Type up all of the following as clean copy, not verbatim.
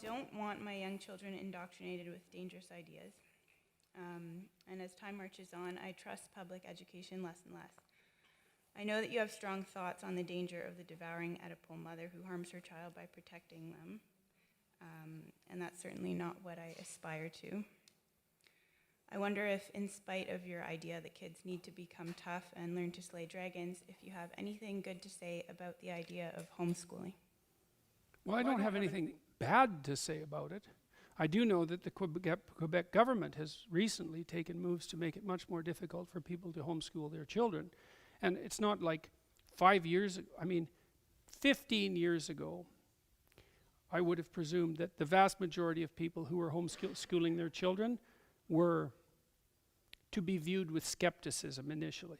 don't want my young children indoctrinated with dangerous ideas. And as time marches on, I trust public education less and less. I know that you have strong thoughts on the danger of the devouring Oedipal mother who harms her child by protecting them. And that's certainly not what I aspire to. I wonder if, in spite of your idea that kids need to become tough and learn to slay dragons, if you have anything good to say about the idea of homeschooling. Well, I don't have anything bad to say about it. I do know that the Quebec government has recently taken moves to make it much more difficult for people to homeschool their children. And it's not like 5 years ago, 15 years ago, I would have presumed that the vast majority of people who were homeschooling their children were to be viewed with skepticism initially.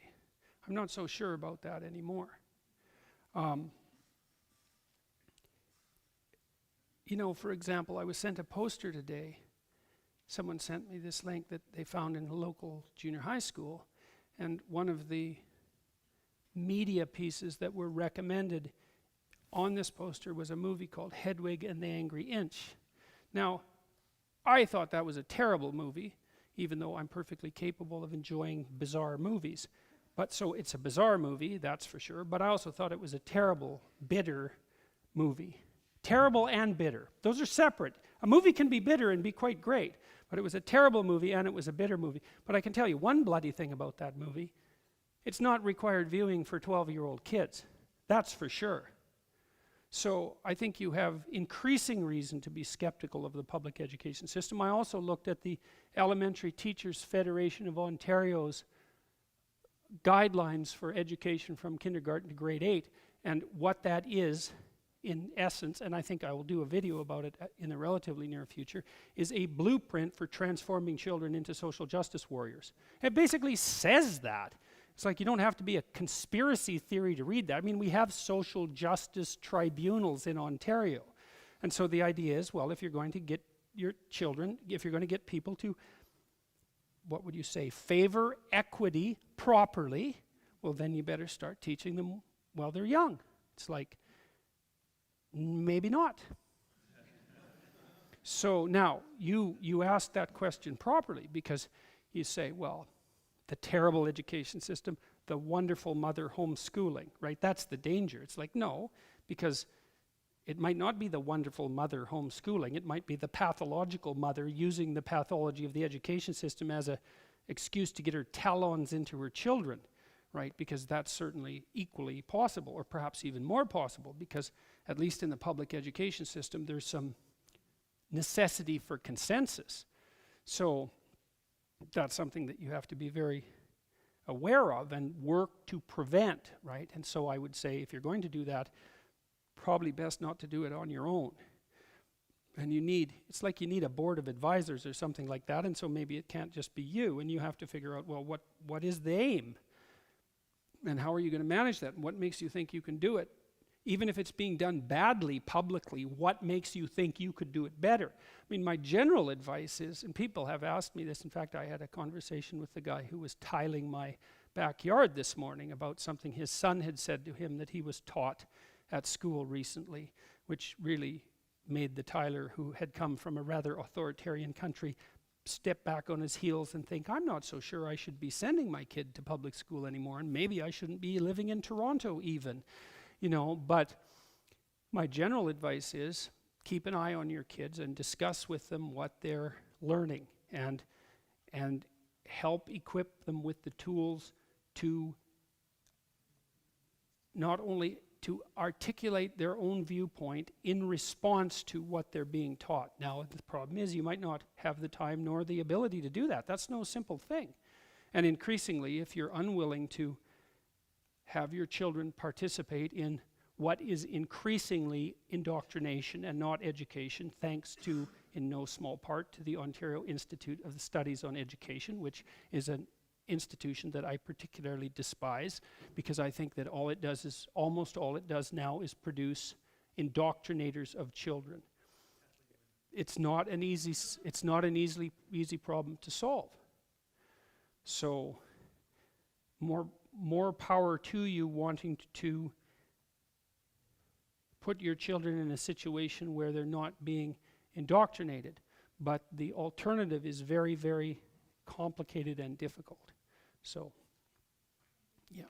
I'm not so sure about that anymore. For example, I was sent a poster today. Someone sent me this link that they found in a local junior high school, and one of the media pieces that were recommended on this poster was a movie called Hedwig and the Angry Inch. Now, I thought that was a terrible movie, even though I'm perfectly capable of enjoying bizarre movies. But so it's a bizarre movie, that's for sure, but I also thought it was a terrible, bitter movie. Terrible and bitter. Those are separate. A movie can be bitter and be quite great, but it was a terrible movie and it was a bitter movie. But I can tell you one bloody thing about that movie. It's not required viewing for 12-year-old kids. That's for sure. So I think you have increasing reason to be skeptical of the public education system. I also looked at the Elementary Teachers Federation of Ontario's guidelines for education from kindergarten to grade 8, and what that is in essence, and I think I will do a video about it in the relatively near future, is a blueprint for transforming children into social justice warriors. It basically says that. It's like you don't have to be a conspiracy theory to read that. We have social justice tribunals in Ontario. And so the idea is, well, if you're going to get your children, if you're going to get people to, what would you say, favor equity properly, well, then you better start teaching them while they're young. It's like, maybe not. So now, you ask that question properly, because you say, well, the terrible education system, the wonderful mother homeschooling, right? That's the danger. It's like, no, because it might not be the wonderful mother homeschooling. It might be the pathological mother using the pathology of the education system as an excuse to get her talons into her children, right? Because that's certainly equally possible, or perhaps even more possible, because at least in the public education system, there's some necessity for consensus. So that's something that you have to be very aware of and work to prevent, right? And so I would say, if you're going to do that, probably best not to do it on your own. And it's like you need a board of advisors or something like that, and so maybe it can't just be you, and you have to figure out, well, what is the aim? And how are you going to manage that? And what makes you think you can do it? Even if it's being done badly publicly, what makes you think you could do it better? My general advice is, and people have asked me this, in fact, I had a conversation with the guy who was tiling my backyard this morning about something his son had said to him that he was taught at school recently, which really made the tiler, who had come from a rather authoritarian country, step back on his heels and think, I'm not so sure I should be sending my kid to public school anymore, and maybe I shouldn't be living in Toronto even. But my general advice is keep an eye on your kids and discuss with them what they're learning, and help equip them with the tools to not only to articulate their own viewpoint in response to what they're being taught. Now, the problem is you might not have the time nor the ability to do that. That's no simple thing. And increasingly, if you're unwilling to have your children participate in what is increasingly indoctrination and not education, thanks to, in no small part, to the Ontario Institute of the Studies on Education, which is an institution that I particularly despise, because I think that almost all it does now is produce indoctrinators of children. It's not an easy problem to solve. So more power to you wanting to put your children in a situation where they're not being indoctrinated. But the alternative is very, very complicated and difficult. So, yeah.